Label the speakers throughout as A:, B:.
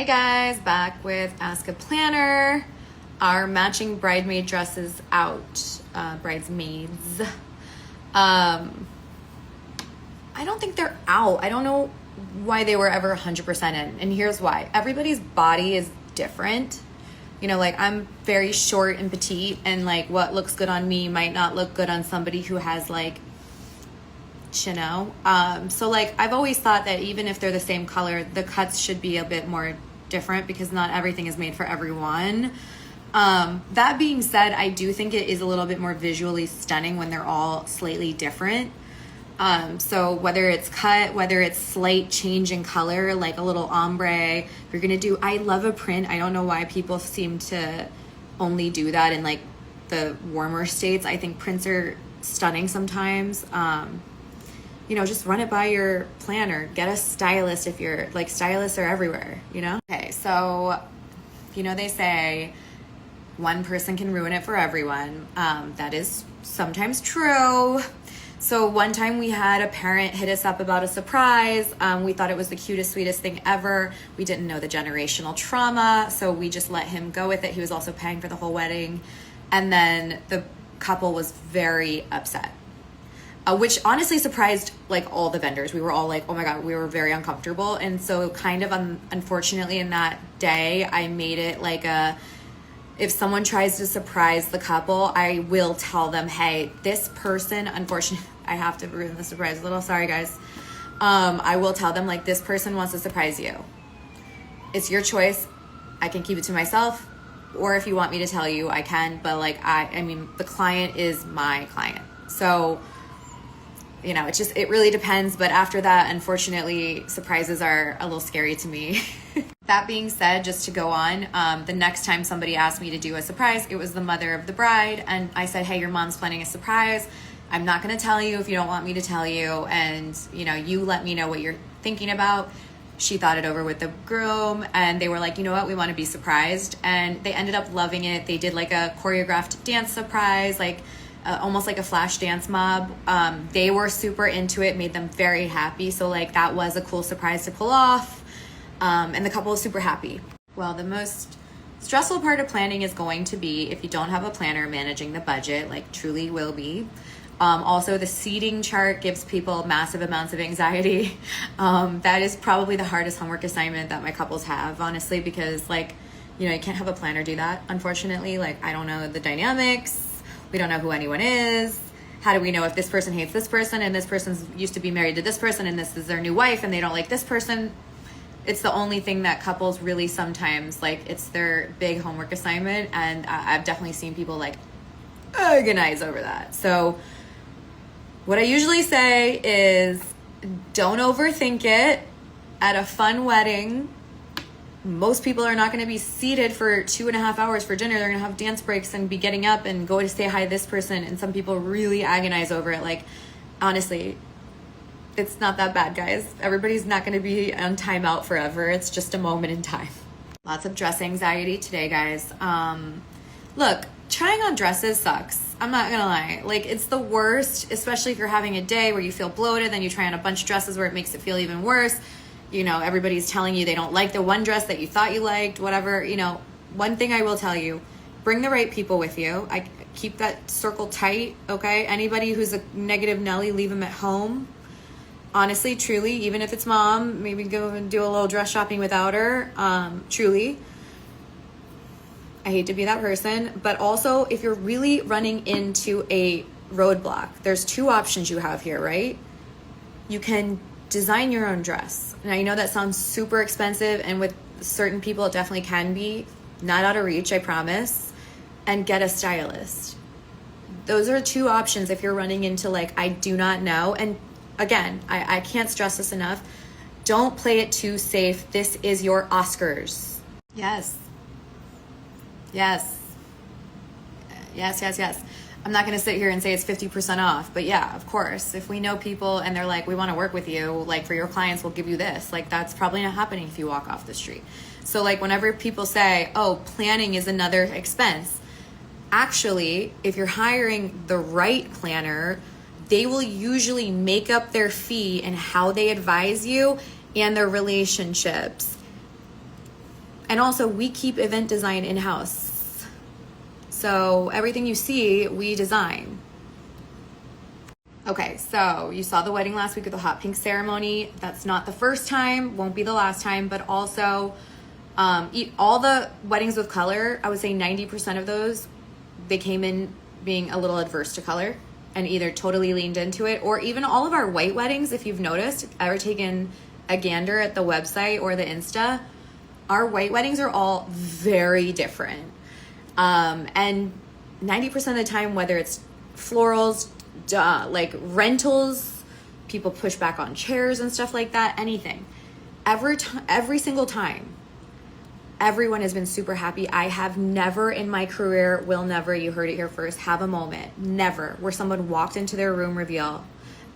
A: Hi guys, back with Ask a Planner. Our matching bridesmaid dresses out. Bridesmaids. I don't think they're out. I don't know why they were ever 100% in. And here's why. Everybody's body is different. You know, like I'm very short and petite, and like what looks good on me might not look good on somebody who has like, you know. So like I've always thought that even if they're the same color, the cuts should be a bit more different because not everything is made for everyone. That being said, I do think it is a little bit more visually stunning when they're all slightly different. So whether it's cut, whether it's slight change in color, like a little ombre, you're gonna do, I love a print. I don't know why people seem to only do that in like the warmer states. I think prints are stunning sometimes. You know, just run it by your planner. Get a stylist if you're like, stylists are everywhere, you know? Okay, so, you know, they say one person can ruin it for everyone. That is sometimes true. So one time we had a parent hit us up about a surprise. We thought it was the cutest, sweetest thing ever. We didn't know the generational trauma, so we just let him go with it. He was also paying for the whole wedding. And then the couple was very upset. Which honestly surprised like all the vendors. We were all like, oh my God, we were very uncomfortable. And so kind of unfortunately in that day, I made it like if someone tries to surprise the couple, I will tell them, hey, this person, unfortunately, I have to ruin the surprise a little. Sorry guys. I will tell them like, this person wants to surprise you. It's your choice. I can keep it to myself. Or if you want me to tell you, I can. But like, I mean, the client is my client. So, you know, it really depends. But after that, unfortunately, surprises are a little scary to me. That being said, just to go on, the next time somebody asked me to do a surprise, it was the mother of the bride. And I said, hey, your mom's planning a surprise. I'm not going to tell you if you don't want me to tell you. And, you know, you let me know what you're thinking about. She thought it over with the groom and they were like, you know what, we want to be surprised. And they ended up loving it. They did like a choreographed dance surprise, like almost like a flash dance mob. They were super into it, made them very happy. So like that was a cool surprise to pull off. And the couple is super happy. Well, the most stressful part of planning is going to be, if you don't have a planner, managing the budget, like truly will be. Also, the seating chart gives people massive amounts of anxiety. That is probably the hardest homework assignment that my couples have, honestly, because like, you know, you can't have a planner do that, unfortunately. Like, I don't know the dynamics. We don't know who anyone is. How do we know if this person hates this person and this person's used to be married to this person and this is their new wife and they don't like this person? It's the only thing that couples really sometimes, like, it's their big homework assignment. And I've definitely seen people like agonize over that. So what I usually say is don't overthink it. At a fun wedding, most people are not going to be seated for 2.5 hours for dinner. They're going to have dance breaks and be getting up and go to say hi to this person. And some people really agonize over it. Like, honestly, it's not that bad, guys. Everybody's not going to be on timeout forever. It's just a moment in time. Lots of dress anxiety today, guys. Look, trying on dresses sucks. I'm not going to lie. Like, it's the worst, especially if you're having a day where you feel bloated, then you try on a bunch of dresses where it makes it feel even worse. You know, everybody's telling you they don't like the one dress that you thought you liked, whatever. You know, one thing I will tell you, bring the right people with you. I keep that circle tight, okay? Anybody who's a negative Nelly, leave them at home. Honestly, truly, even if it's mom, maybe go and do a little dress shopping without her. Truly, I hate to be that person. But also, if you're really running into a roadblock, there's two options you have here, right? You can design your own dress. And I know that sounds super expensive, and with certain people it definitely can be. Not out of reach, I promise. And get a stylist. Those are two options if you're running into like, I do not know. And again, I can't stress this enough. Don't play it too safe. This is your Oscars. Yes. Yes. Yes, yes, yes. I'm not going to sit here and say it's 50% off, but yeah, of course, if we know people and they're like, we want to work with you, like for your clients, we'll give you this. Like, that's probably not happening if you walk off the street. So like whenever people say, oh, planning is another expense, actually, if you're hiring the right planner, they will usually make up their fee and how they advise you and their relationships And also, we keep event design in-house. So everything you see, we design. Okay, so you saw the wedding last week with the hot pink ceremony. That's not the first time, won't be the last time, but also all the weddings with color, I would say 90% of those, they came in being a little adverse to color and either totally leaned into it, or even all of our white weddings, if you've noticed, ever taken a gander at the website or the Insta, our white weddings are all very different. And 90% of the time, whether it's florals, like rentals, people push back on chairs and stuff like that, anything. Every single time, everyone has been super happy. I have never in my career, will never, you heard it here first, have a moment, never, where someone walked into their room reveal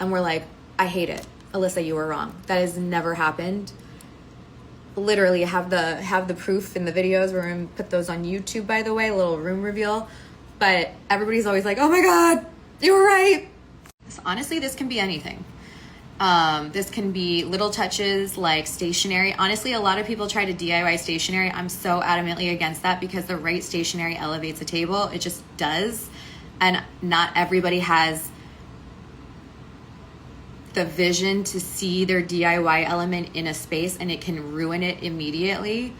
A: and we're like, I hate it. Alyssa, you were wrong. That has never happened. Literally have the proof in the videos. We're going to put those on YouTube, by the way, a little room reveal. But everybody's always like, oh my God, you were right. So honestly, this can be anything. This can be little touches like stationery. Honestly, a lot of people try to DIY stationery. I'm so adamantly against that because the right stationery elevates a table. It just does. And not everybody has the vision to see their DIY element in a space, and it can ruin it immediately.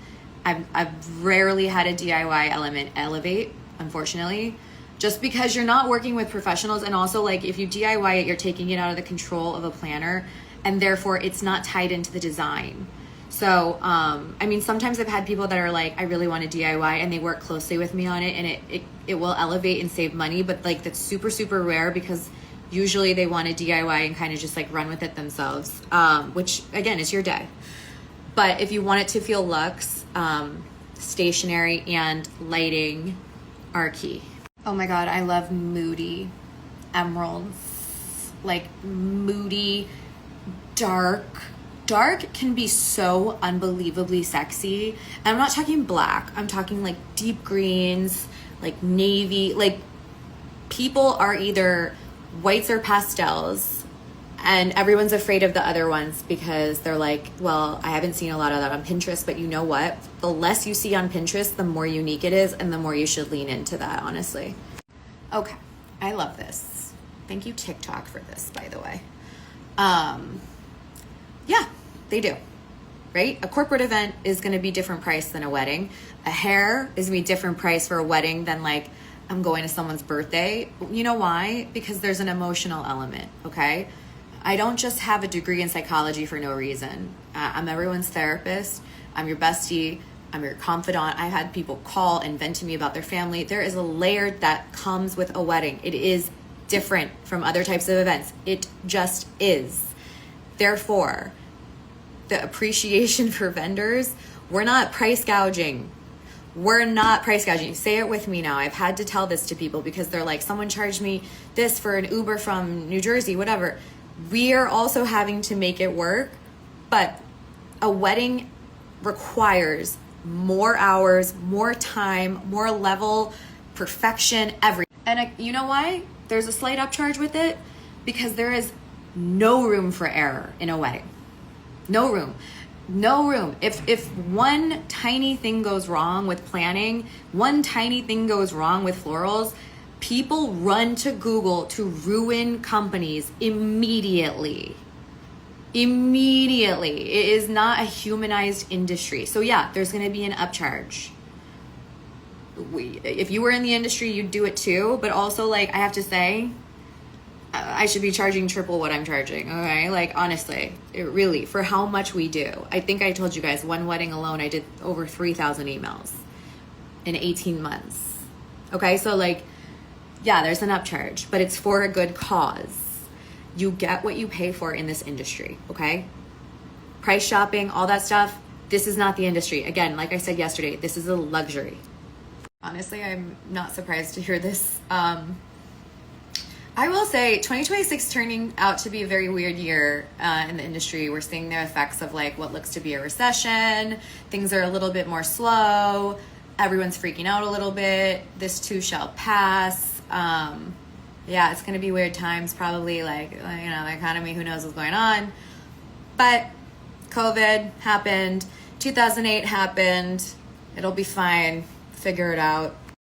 A: I've rarely had a DIY element elevate, unfortunately, just because you're not working with professionals. And also, like, if you DIY it, you're taking it out of the control of a planner, and therefore it's not tied into the design. So, I mean, sometimes I've had people that are like, I really want to DIY, and they work closely with me on it, and it will elevate and save money, but like that's super, super rare because usually they want to DIY and kind of just like run with it themselves, which again is your day. But if you want it to feel luxe, stationery and lighting are key. Oh my God, I love moody emeralds, like moody, dark. Dark can be so unbelievably sexy. And I'm not talking black, I'm talking like deep greens, like navy. Like, people are either whites or pastels, and everyone's afraid of the other ones because they're like, well, I haven't seen a lot of that on Pinterest. But you know what? The less you see on Pinterest, the more unique it is, and the more you should lean into that, honestly. Okay, I love this. Thank you, TikTok, for this, by the way. Yeah, they do, right? A corporate event is going to be different price than a wedding. A hair is going to be different price for a wedding than like I'm going to someone's birthday. You know why? Because there's an emotional element, okay? I don't just have a degree in psychology for no reason. I'm everyone's therapist. I'm your bestie. I'm your confidant. I had people call and vent to me about their family. There is a layer that comes with a wedding. It is different from other types of events. It just is. Therefore, the appreciation for vendors, we're not price gouging. We're not price gouging. Say it with me now. I've had to tell this to people because they're like, someone charged me this for an Uber from New Jersey, whatever. We are also having to make it work, but a wedding requires more hours, more time, more level, perfection, everything. And you know why? There's a slight upcharge with it because there is no room for error in a wedding. No room. No room. If one tiny thing goes wrong with planning, one tiny thing goes wrong with florals, people run to Google to ruin companies immediately. Immediately. It is not a humanized industry. So yeah, there's going to be an upcharge. If you were in the industry, you'd do it too. But also, like, I have to say, I should be charging triple what I'm charging, okay? Like, honestly, it really, for how much we do. I think I told you guys, one wedding alone, I did over 3,000 emails in 18 months. Okay, so like, yeah, there's an upcharge, but it's for a good cause. You get what you pay for in this industry, okay? Price shopping, all that stuff, this is not the industry. Again, like I said yesterday, this is a luxury. Honestly, I'm not surprised to hear this. I will say 2026 turning out to be a very weird year in the industry. We're seeing the effects of like what looks to be a recession. Things are a little bit more slow. Everyone's freaking out a little bit. This too shall pass. Yeah, it's going to be weird times probably, like, you know, the economy, who knows what's going on. But COVID happened. 2008 happened. It'll be fine. Figure it out.